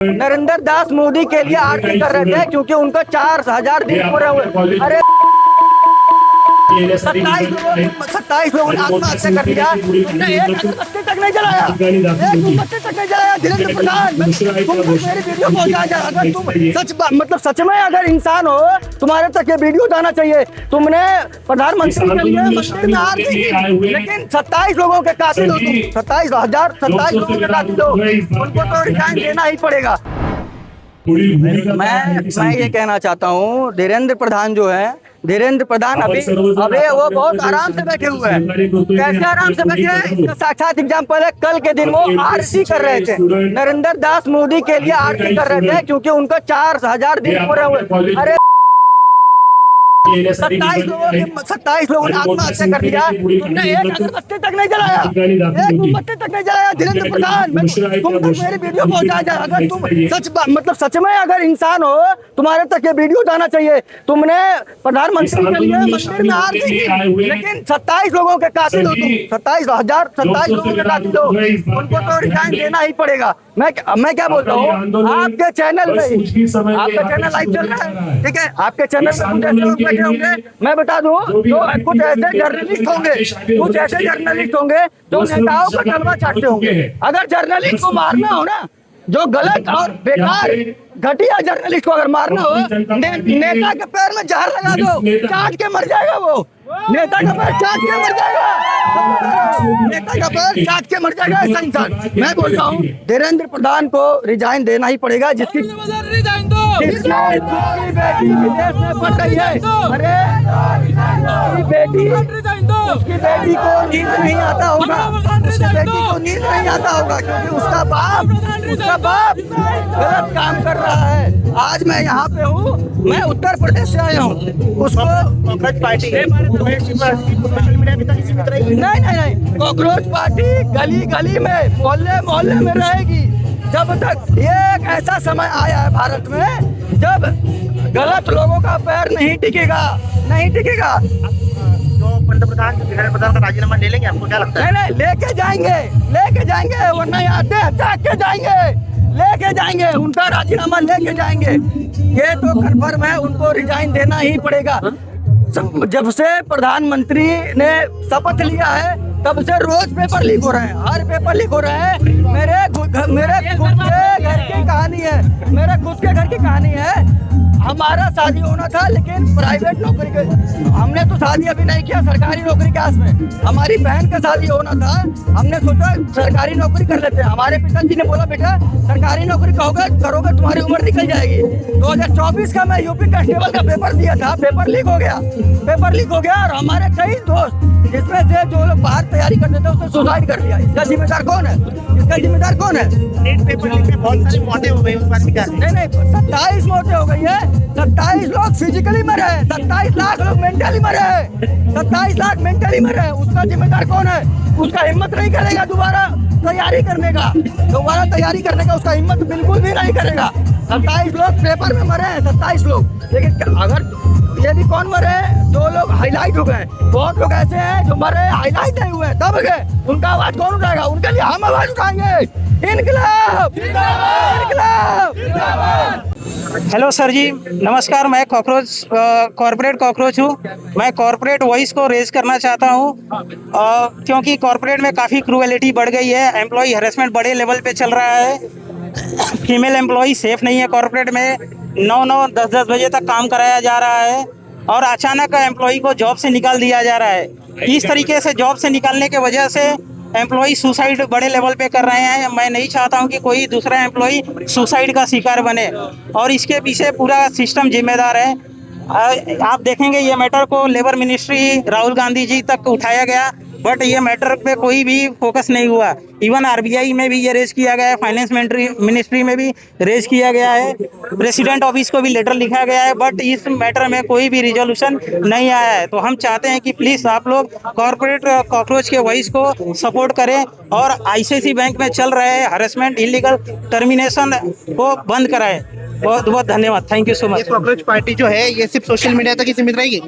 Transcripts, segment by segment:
नरेंद्र दास मोदी के लिए आरती कर रहे थे क्योंकि उनको 4000 दिन पूरे हुए। अरे 27 लोगों ने आत्महत्या कर दिया। तुमने एक अगरबत्ती तक नहीं जलाया, एक मोमबत्ती तक नहीं जलाया। धीरेन्द्र प्रधान, तुम मेरी वीडियो पहुंचा जाए। अगर तुम सच में अगर इंसान हो, तुम्हारे तक ये वीडियो जाना चाहिए। तुमने प्रधानमंत्री के लिए मंदिर में आरती की, लेकिन 27 लोगों के कातिल हो तुम। 27 लोगों के कातिल हो, उनको तो रिजाइन देना ही पड़ेगा। मैं ये कहना चाहता हूँ, धीरेन्द्र प्रधान जो है, धीरेन्द्र प्रधान अभी वो बहुत आराम से बैठे हुए हैं। कैसे आराम से बैठे हैं इसका साक्षात एग्जाम्पल है। कल के दिन वो आरती कर रहे थे, नरेंद्र दास मोदी के लिए आरती कर रहे थे क्योंकि उनको 4000 दिन पूरे हुए। अरे 27 लोगों ने आत्महत्या कर दिया। तुमने एक अगरबत्ती तक नहीं जलाया, एक मोमबत्ती तक नहीं जलाया। धीरेन्द्र प्रधान, तुम तक मेरी वीडियो पहुंचा जाए। अगर तुम सच में अगर इंसान हो, तुम्हारे तक ये वीडियो जाना चाहिए। तुमने प्रधानमंत्री के लिए मंदिर में आरती की, लेकिन 27 लोगों के कातिल हो तुम। 27 लोगों के कातिल हो, उनको तो रिजाइन देना ही पड़ेगा। मैं क्या बोल रहा हूँ, आपके चैनल में, आपका चैनल लाइव चल रहा है, ठीक है। आपके चैनल में बैठे होंगे, मैं बता दूं, जो कुछ ऐसे जर्नलिस्ट होंगे जो नेताओं का तलवा चाटते होंगे। अगर जर्नलिस्ट को मारना हो ना, जो गलत और बेकार घटिया जर्नलिस्ट को अगर मारना हो, नेता के पैर में जहर लगा दो, चाट के मर जाएगा वो। नेता का पैर चाट के मर जाएगा, नेता का पैर चाट के मर जाएगा ऐसा इंसान। मैं बोलता हूँ, धीरेन्द्र प्रधान को रिजाइन देना ही पड़ेगा। जिसकी बेटी विदेश में पढ़ रही है, अरे उसकी बेटी को नींद नहीं आता होगा, क्योंकि उसका बाप गलत काम कर रहा है। आज मैं यहाँ पे हूँ, मैं उत्तर प्रदेश से आया हूँ। उसको कांग्रेस पार्टी नहीं, कॉकरोच पार्टी गली गली में, मोहल्ले मोहल्ले में रहेगी जब तक। ये एक ऐसा समय आया है भारत में जब गलत लोगों का पैर नहीं टिकेगा। जो पंतप्रधान का राजीनामा ले लेंगे, आपको क्या लगता है? नहीं, लेके जाएंगे, वरना यहाँ के लेके जाएंगे, उनका राजीनामा लेके जाएंगे। ये तो कन्फर्म है, उनको रिजाइन देना ही पड़ेगा। जब से प्रधानमंत्री ने शपथ लिया है, तब से रोज पेपर लीक हो रहे हैं, हर पेपर लीक हो रहे हैं। मेरे खुद के घर की कहानी है। हमारा शादी होना था, लेकिन प्राइवेट नौकरी के, हमने तो शादी अभी नहीं किया, सरकारी नौकरी के आस में। हमारी बहन का शादी होना था, हमने सोचा सरकारी नौकरी कर लेते हैं। हमारे पिताजी ने बोला, बेटा सरकारी नौकरी करोगे तुम्हारी उम्र निकल जाएगी। 2024 का मैं यूपी कांस्टेबल का पेपर दिया था, पेपर लीक हो गया और हमारे कई दोस्त, जिसमें से जो लोग बाहर तैयारी करते थे, उसने सुसाइड कर लिया। इसका जिम्मेदार कौन है? नीट पेपर लीक में बहुत सारी मौतें हो गई, उस बात की क्या? नहीं, 27 मौतें हो गई है। 27 लोग फिजिकली मरे हैं, 27 लाख लोग मेंटली मरे हैं, 27 लाख मेंटली मरे हैं। उसका जिम्मेदार कौन है? उसका हिम्मत नहीं करेगा दोबारा तैयारी करने का उसका हिम्मत बिल्कुल भी नहीं करेगा। 27 लोग पेपर में मरे हैं, 27 लोग। लेकिन अगर यदि कौन मरे, 2 लोग हाईलाइट हो गए। बहुत लोग ऐसे हैं जो मरे, हाईलाइट नहीं हुए, दब गए। उनका आवाज कौन उठाएगा? उनके लिए हम आवाज उठाएंगे। इनकलाब। हेलो सर जी, नमस्कार। मैं कॉर्पोरेट कॉकरोच हूँ। मैं कॉर्पोरेट वॉइस को रेज करना चाहता हूँ, क्योंकि कॉर्पोरेट में काफ़ी क्रूएलिटी बढ़ गई है। एम्प्लॉय हैरेसमेंट बड़े लेवल पे चल रहा है। फीमेल एम्प्लॉय सेफ नहीं है कॉर्पोरेट में। 9-9, 10-10 बजे तक काम कराया जा रहा है और अचानक एम्प्लॉय को जॉब से निकाल दिया जा रहा है। इस तरीके से जॉब से निकालने के वजह से एम्प्लॉय सुसाइड बड़े लेवल पे कर रहे हैं। मैं नहीं चाहता हूं कि कोई दूसरा एम्प्लॉय सुसाइड का शिकार बने, और इसके पीछे पूरा सिस्टम जिम्मेदार है। आप देखेंगे ये मैटर को लेबर मिनिस्ट्री, राहुल गांधी जी तक उठाया गया, बट ये मैटर पे कोई भी फोकस नहीं हुआ। इवन आरबीआई में भी ये रेज किया गया है, फाइनेंस मिनिस्ट्री में भी रेज किया गया है, प्रेसिडेंट ऑफिस को भी लेटर लिखा गया है, बट इस मैटर में कोई भी रिजोल्यूशन नहीं आया है। तो हम चाहते हैं कि प्लीज़ आप लोग कॉर्पोरेट कॉकरोच के वॉइस को सपोर्ट करें और आईसीआईसीआई बैंक में चल रहे हैरेसमेंट, इलीगल टर्मिनेशन को बंद कराएं। बहुत बहुत धन्यवाद, थैंक यू सो ये मच। कॉकरोच पार्टी जो है ये सिर्फ सोशल मीडिया तक ही सीमित रहेगी?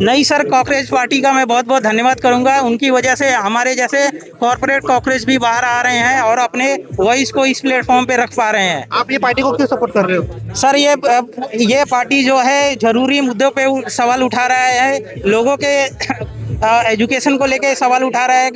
नहीं सर, कॉकरोच पार्टी का मैं बहुत बहुत धन्यवाद करूंगा। उनकी वजह से हमारे जैसे कॉर्पोरेट कॉकरोच भी बाहर आ रहे हैं और अपने वॉइस को इस प्लेटफॉर्म पे रख पा रहे हैं। आप ये पार्टी को क्यों सपोर्ट कर रहे हो? सर ये पार्टी जो है जरूरी मुद्दों पे सवाल उठा रहा है, लोगों के एजुकेशन को लेके सवाल उठा रहा है,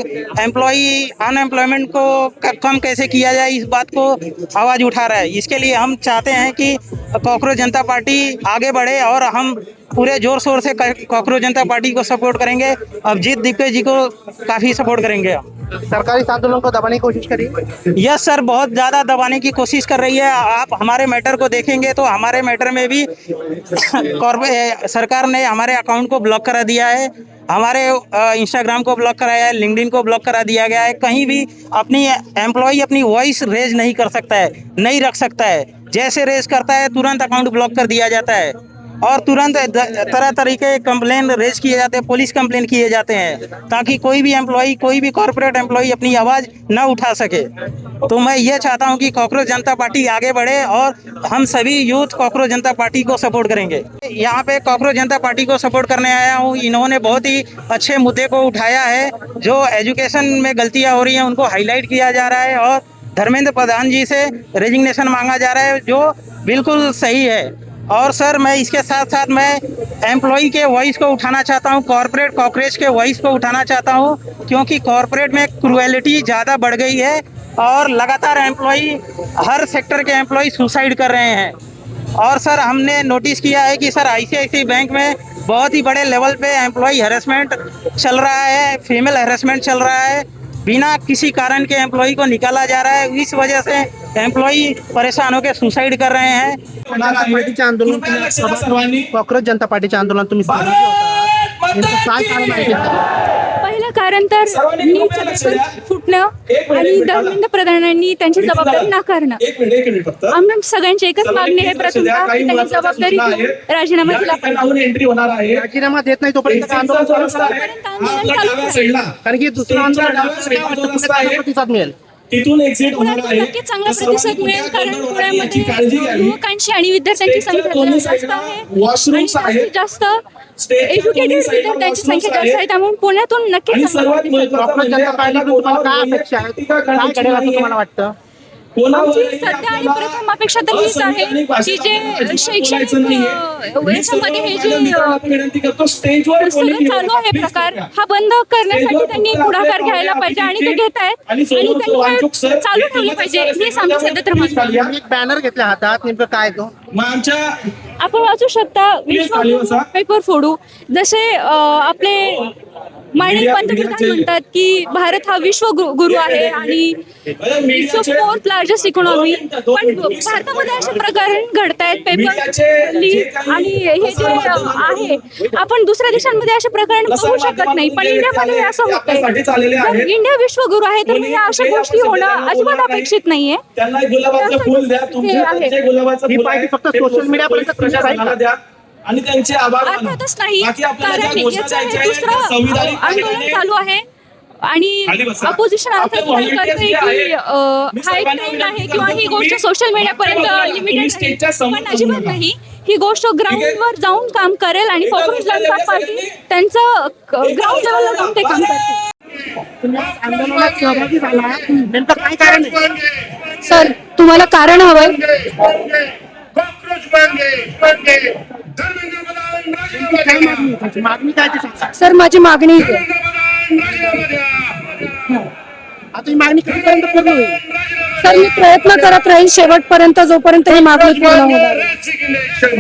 अनएम्प्लॉयमेंट को कम कैसे किया जाए इस बात को आवाज उठा रहा है। इसके लिए हम चाहते हैं कि कॉकरोच जनता पार्टी आगे बढ़े और हम पूरे जोर शोर से कॉकरोच जनता पार्टी को सपोर्ट करेंगे। अभिजीत दिग्विजय जी को काफ़ी सपोर्ट करेंगे। सरकारी आंदोलन को दबाने की कोशिश करिए। यस सर, बहुत ज़्यादा दबाने की कोशिश कर रही है। आप हमारे मैटर को देखेंगे तो हमारे मैटर में भी सरकार ने हमारे अकाउंट को ब्लॉक करा दिया है, हमारे इंस्टाग्राम को ब्लॉक कराया है, लिंक्डइन को ब्लॉक करा दिया गया है। कहीं भी अपनी एम्प्लॉय अपनी वॉइस रेज नहीं कर सकता है, नहीं रख सकता है। जैसे रेज करता है तुरंत अकाउंट ब्लॉक कर दिया जाता है और तुरंत तरह तरीके कंप्लेन रेज किए जाते हैं, पुलिस कंप्लेन किए जाते हैं, ताकि कोई भी एम्प्लॉय, कोई भी कॉर्पोरेट एम्प्लॉय अपनी आवाज़ न उठा सके। तो मैं ये चाहता हूं कि कॉकरोच जनता पार्टी आगे बढ़े और हम सभी यूथ कॉकरोच जनता पार्टी को सपोर्ट करेंगे। यहाँ पे कॉकरोच जनता पार्टी को सपोर्ट करने आया हूँ। इन्होंने बहुत ही अच्छे मुद्दे को उठाया है। जो एजुकेशन में गलतियाँ हो रही हैं उनको हाईलाइट किया जा रहा है और धर्मेंद्र प्रधान जी से रेजिग्नेशन मांगा जा रहा है, जो बिल्कुल सही है। और सर मैं इसके साथ साथ मैं एम्प्लॉय के वॉइस को उठाना चाहता हूँ, कॉर्पोरेट कॉकरोच के वॉइस को उठाना चाहता हूँ, क्योंकि कॉर्पोरेट में क्रूएलिटी ज़्यादा बढ़ गई है और लगातार एम्प्लॉय, हर सेक्टर के एम्प्लॉय सुसाइड कर रहे हैं। और सर हमने नोटिस किया है कि सर आईसीआईसीआई बैंक में बहुत ही बड़े लेवल पे एम्प्लॉय हैरेसमेंट चल रहा है, फीमेल हैरेसमेंट चल रहा है, बिना किसी कारण के एम्प्लॉय को निकाला जा रहा है। इस वजह से एम्प्लॉय परेशान होकर सुसाइड कर रहे हैं। पार्टीचे आंदोलन कॉकरोच जनता पार्टीचे आंदोलन तुम्ही सहभागी होता, नेमकं काय कारण आहे? पहिलं कारण तर नीटचं पेपर फुटणं आणि धर्मेंद्र प्रधानांनी त्यांची जबाबदारी नाकारणं. आम्ही सगळ्यांची एकच मागणी आहे प्रथमतः की त्यांनी जबाबदारी घेऊन राजीनामा दिला पाहिजे. राजीनामा देत नाही तोपर्यंत आंदोलन चालू असणार. आंदोलन चालू आहे. कारण की दुसरं आंदोलन प्रतिसाद मिळेल. तिथून एक्झिट होणार पुण्यात आहे. नक्कीच चांगला प्रतिसाद मिळेल, कारण पुण्यामध्ये युवकांची आणि विद्यार्थ्यांची संख्या जास्त आहे आणि जास्तीत जास्त एज्युकेटेड विद्यार्थ्यांची संख्या जास्त आहे, त्यामुळे पुण्यातून नक्कीच चांगला प्रतिसाद मिळेल. कॉकरोच जनता पार्टीकडून तुम्हाला काय अपेक्षा आहे? काय घडेल असं तुम्हाला वाटतं? आमची सध्या आणि प्रथम अपेक्षा तर हीच आहे की जे शैक्षणिक याच्यामध्ये हे जे सगळं चालू आहे प्रकार, हा बंद करण्यासाठी त्यांनी पुढाकार घ्यायला पाहिजे आणि ते घेत आहेत आणि त्यांनी चालू ठेवलं पाहिजे. हेच आमची सध्या तर मागणी आहे. आम्ही एक बॅनर घेतला हातात, नेमकं काय तो? मग आमच्या आपण वाचू शकता, विश्व पेपर फोडू. जसे आपले माननीय पंतप्रधान म्हणतात की भारत हा विश्व गुरु आहे आणि इट्स फोर्थ लार्जेस्ट इकॉनॉमी, पण भारतामध्ये असे प्रकार घडत आहेत, पेपर लीक आणि हे जे आहे, आपण दुसऱ्या देशांमध्ये असे प्रकरण बघू शकत नाही, पण इंडियामध्ये असं होतंय. जर इंडिया विश्वगुरु आहे तर या अशा गोष्टी होणं अजिबात अपेक्षित नाहीये. त्यांना एक गुलाबाचं फुल द्या, तुमच्या गुलाबाचं ही फुल पार्टी आहे. फक्त सोशल मीडियापर्यंत प्रचार झाला द्या आणि त्यांचे आभार मानू. अर्थातच नाही, बाकी आपल्याला कारण ज्या घोषणा याचं द्यायच्या हे आहेत, त्या दुसरं संविधानिक आंदोलन पद्धतीने चालू आहे आणि खाली बसा. अपोजिशन आपले volunteers करते जे की आहे, हा मी एक सर्वांना ट्रेंड विनंती आहे करतो, किंवा ही गोष्ट तुम्ही सोशल मीडियापर्यंत तुम्ही लिमिटेड स्टेजच्या आहे, समोर पण अजिबात नका. नाही. ही गोष्ट ग्राउंडवर जाऊन काम करेल आणि कॉकरोच जनता पार्टी त्यांचं ग्राउंड लेवलला जाऊन ते काम करते. तुम्ही आज आंदोलनात सहभागी झाला, नेमकं काय कारण आहे? सर तुम्हाला कारण हवंय? काय मागणी आहे तुमची? मागणी काय ते सांगा. सर माझी मागणी आहे, आता ही मागणी कधीपर्यंत पूर्ण होईल? सर मी प्रयत्न करत राहील शेवटपर्यंत, जोपर्यंत ही मागणी पूर्ण होणार.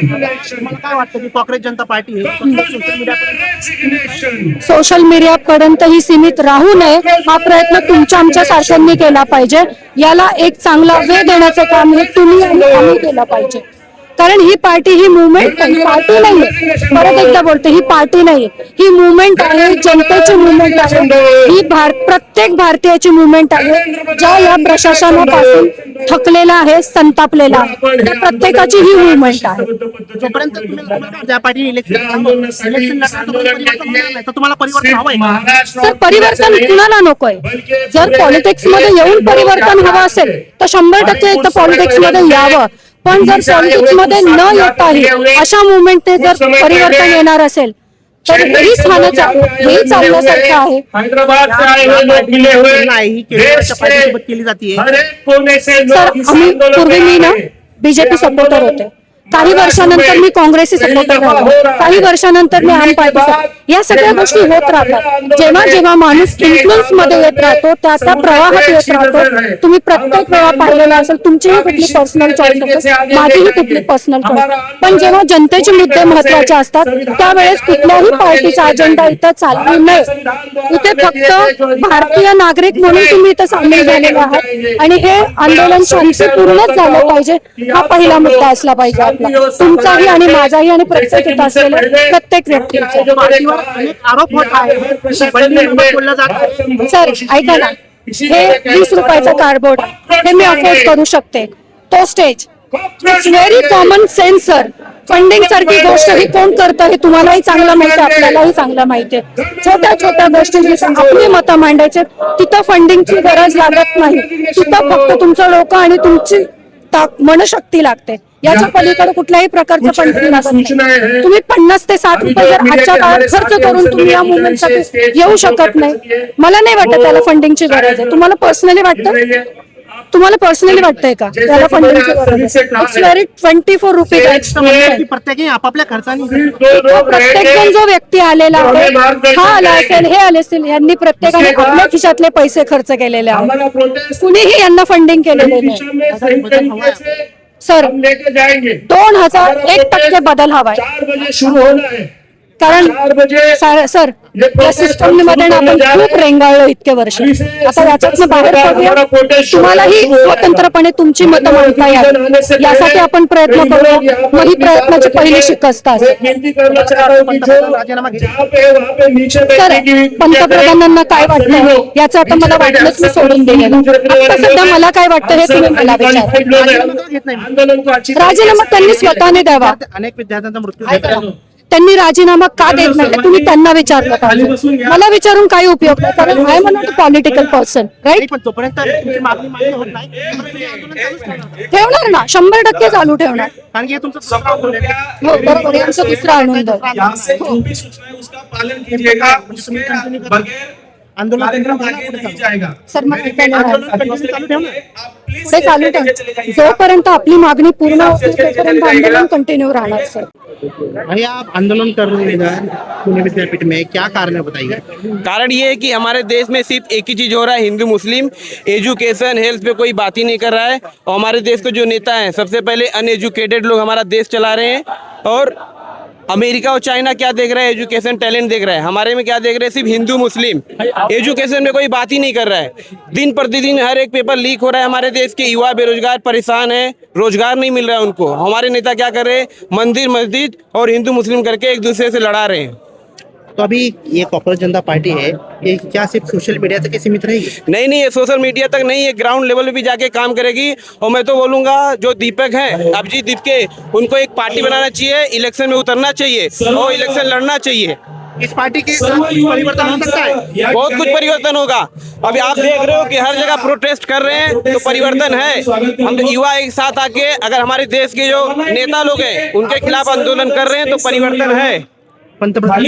मला काय वाटतं की कॉकरोच जनता पार्टी हे सोशल मीडियापर्यंत सोशल मीडियापर्यंत ही सीमित राहू नये, हा प्रयत्न तुमच्या आमच्या सारख्यांनी केला पाहिजे. याला एक चांगला वेळ देण्याचं काम हे तुम्ही आणि आम्ही केलं पाहिजे, कारण ही पार्टी, ही मुवमेंट पार्टी नाहीये. परत एकदा बोलते, ही पार्टी नाहीये, ही मुवमेंट आहे, जनतेची मुवमेंट आहे, ही प्रत्येक भारतीयाची मुवमेंट आहे, ज्या या प्रशासनापासून थकलेला आहे, संतापलेला आहे. त्या प्रत्येकाची ही मुवमेंट आहे. जोपर्यंत तुम्ही ज्या पार्टी इलेक्शन तर तुम्हाला परिवर्तन हवंय का? सर परिवर्तन कुणाला नकोय? जर पॉलिटिक्स मध्ये येऊन परिवर्तन हवं असेल तर 100% इथं पॉलिटिक्स मध्ये यावं, पण जर पॉलिटिक्स मध्ये न येताही अशा मुवमेंटने जर परिवर्तन येणार असेल तर हेही चालण्यासारखं आहे. हैदराबाद से आए हुए लोग मिले हुए नाही देश केजरीवालच्या के पार्टीसोबत केली जाते. हर एक कोने से सर लोग इस आम्ही आंदोलन पूर्वी मी में ना आए हैं. बीजेपी सपोर्टर होते. काही वर्षानंतर मी काँग्रेसची सपोर्टर झाले. काही वर्षानंतर मी आम पार्टी. या सगळ्या गोष्टी होत राहतात. जेव्हा जेव्हा माणूस इन्फ्लुएन्स मध्ये येत राहतो त्या प्रवाहात येत राहतो. तुम्ही प्रत्येक वेळा पाहिलेला असेल तुमचीही कुठली पर्सनल चॉईस असेल माझीही कुठली पर्सनल चॉईस. पण जेव्हा जनतेचे मुद्दे महत्वाचे असतात त्यावेळेस कुठल्याही पार्टीचा अजेंडा इथं चालू नाही. इथे फक्त भारतीय नागरिक म्हणून तुम्ही इथं सामील झालेले आहात आणि हे आंदोलन शांतपूर्णच झालं पाहिजे हा पहिला मुद्दा असला पाहिजे आपला. तुमचाही आणि माझाही आणि प्रत्येक इथं असलेल्या प्रत्येक व्यक्तीचा. पार्टीवर अनेक आरोप होत आहे. बंदीबाबत बोललं जात आहे. सर ऐका ना हे 20 रुपयाचं कार्डबोर्ड हे मी अफोर्ड करू शकते. तो stage it's very common sense sir. Funding सारखी गोष्ट ही कोण करतं हे तुम्हालाही चांगलं माहिती आहे आपल्यालाही चांगलं माहिती आहे. छोट्या छोट्या गोष्टी जिथे आपली मतं मांडायचे तिथं फंडिंगची गरज लागत नाही. तिथं फक्त तुमचं डोकं आणि तुमची मनशक्ती लागते. याच्या पलीकडे कुठल्याही प्रकारचं फंडिंग लागत नाही. तुम्ही 50 ते 60 रुपये जर आजच्या काळात खर्च करून तुम्ही या मुवमेंटसाठी येऊ शकत नाही. मला नाही वाटत त्याला फंडिंगची गरज आहे. तुम्हाला पर्सनली वाटतंय का त्याला फंडिंगची गरज आहे? इट्स व्हेरी 24 रुपीज की प्रत्येकी आपापल्या खर्चाने प्रत्येक जण जो व्यक्ती आलेला आहे हा आला असेल हे आले असतील यांनी प्रत्येकाने आपल्या खिशातले पैसे खर्च केलेले आहेत. हमारा प्रोटेस्ट कुणीही यांना फंडिंग केलेले नाही. दिशा में सही तरीके से सर हम लेकर जाएंगे. 2001% बदल हवाय. 4 बजे शुरू होना है. कारण 4 बजे सर या सिस्टम मध्ये ना आपण खूप रेंगाळलो इतके वर्ष. आता याच्यातनं बाहेर पडूया. तुम्हालाही स्वतंत्रपणे तुमची मतं मांडता यावी यासाठी आपण प्रयत्न करूया. मग ही प्रयत्नाची पहिली शिकस्त असेल. विनती करना चाहता हूं कि जो जहाँ पे है वहाँ पे नीचे सर बैठने की पंतप्रधानांना काय वाटतं याचं आता मला वाटलंच मी सोडून दिलेलं. आता सध्या मला काय वाटतं हे तुम्ही मला विचारा. आंदोलन को अच्छी राजीनामा त्यांनी स्वतःने द्यावा. अनेक विद्यार्थ्यांचा मृत्यू झाला. त्यांनी राजीनामा का देत नाही हे तुम्ही त्यांना विचारलं पाहिजे. मला विचारून काही उपयोग नाही कारण I am not a political person right. नाही, पण तोपर्यंत तुमची मागणी मान्य होत नाही तोपर्यंत तुम्ही आंदोलन चालूच ठेवणार. ठेवणार ना 100% चालू ठेवणार. कारण की हे तुमचं दुसरं आंदोलन आहे. हो बरोबर आहे. आमचा दुसरा आनंद आहे. यहाँ से जो भी सूचना है उसका पालन कीजिएगा. उसके बगैर आंदोलन कार्यक्रम आगे नहीं जाएगा. सर मग ऐकायला आंदोलन कंटिन्यू चालू ठेवणार. आप प्लीज पुढे चालू ठेव. जोपर्यंत आपली मागणी पूर्ण होते तोपर्यंत आंदोलन कंटिन्यू राहणार सर. भाई आप आंदोलन कर रहे हैं इधर पुणे विद्यापीठ में, क्या कारण है बताइए? कारण ये है कि हमारे देश में सिर्फ एक ही चीज़ हो रहा है, हिंदू मुस्लिम एजुकेशन हेल्थ पे कोई बात ही नहीं कर रहा है. और हमारे देश के जो नेता हैं सबसे पहले अनएजुकेटेड लोग हमारा देश चला रहे हैं. और अमेरिका और चाइना क्या देख रहा है? एजुकेशन टैलेंट देख रहा है. हमारे में क्या देख रहे हैं? सिर्फ हिंदू मुस्लिम. एजुकेशन में कोई बात ही नहीं कर रहा है. दिन प्रतिदिन हर एक पेपर लीक हो रहा है. हमारे देश के युवा बेरोजगार परेशान है, रोजगार नहीं मिल रहा है उनको. हमारे नेता क्या कर रहे हैं? मंदिर मस्जिद और हिंदू मुस्लिम करके एक दूसरे से लड़ा रहे हैं. तो अभी ये कॉकरोच जनता पार्टी है, ये क्या सिर्फ सोशल मीडिया तक ही सीमित रहेगी? नहीं, ये सोशल मीडिया तक नहीं, ये ग्राउंड लेवल पे भी जाके काम करेगी. और मैं तो बोलूंगा जो दीपक हैं अभिजीत दीपके, उनको एक पार्टी बनाना चाहिए, इलेक्शन में उतरना चाहिए और इलेक्शन लड़ना चाहिए. इस पार्टी के साथ कुछ परिवर्तन हो सकता है. बहुत कुछ परिवर्तन होगा. अभी आप देख रहे हो कि हर जगह प्रोटेस्ट कर रहे हैं तो परिवर्तन है. हम युवा एक साथ आके अगर हमारे देश के जो नेता लोग हैं उनके खिलाफ आंदोलन कर रहे हैं तो परिवर्तन है. पंतप्रधान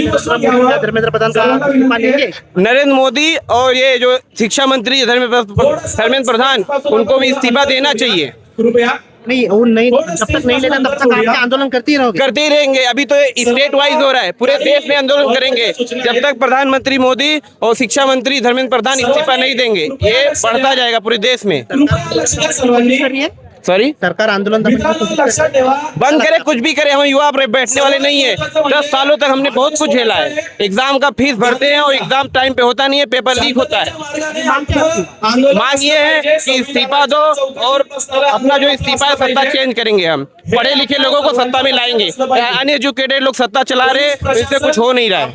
धर्मेंद्र प्रधान का इस्तीफा लेंगे. नरेंद्र मोदी और ये जो शिक्षा मंत्री धर्मेंद्र प्रधान उनको भी इस्तीफा देना चाहिए. कृपया नहीं वो नहीं, जब तक नहीं लेना तब तक आप आंदोलन करते ही रहोगे. करते ही रहेंगे. अभी तो स्टेट वाइज हो रहा है, पूरे देश में आंदोलन करेंगे जब तक प्रधानमंत्री मोदी और शिक्षा मंत्री धर्मेंद्र प्रधान इस्तीफा नहीं देंगे. ये बढ़ता जाएगा पूरे देश में. सॉरी, सरकार आंदोलन बंद करे कुछ भी करे, हम युवा बैठने वाले नहीं है. 10 सालों तक हमने बहुत कुछ झेला है. एग्जाम का फीस भरते हैं और एग्जाम टाइम पे होता नहीं है, पेपर लीक होता है. मांग ये है कि इस्तीफा दो और अपना जो इस्तीफा है सत्ता चेंज करेंगे. हम पढ़े लिखे लोगों को सत्ता में लाएंगे. अनएजुकेटेड लोग सत्ता चला रहे हैं, इससे कुछ हो नहीं रहा है.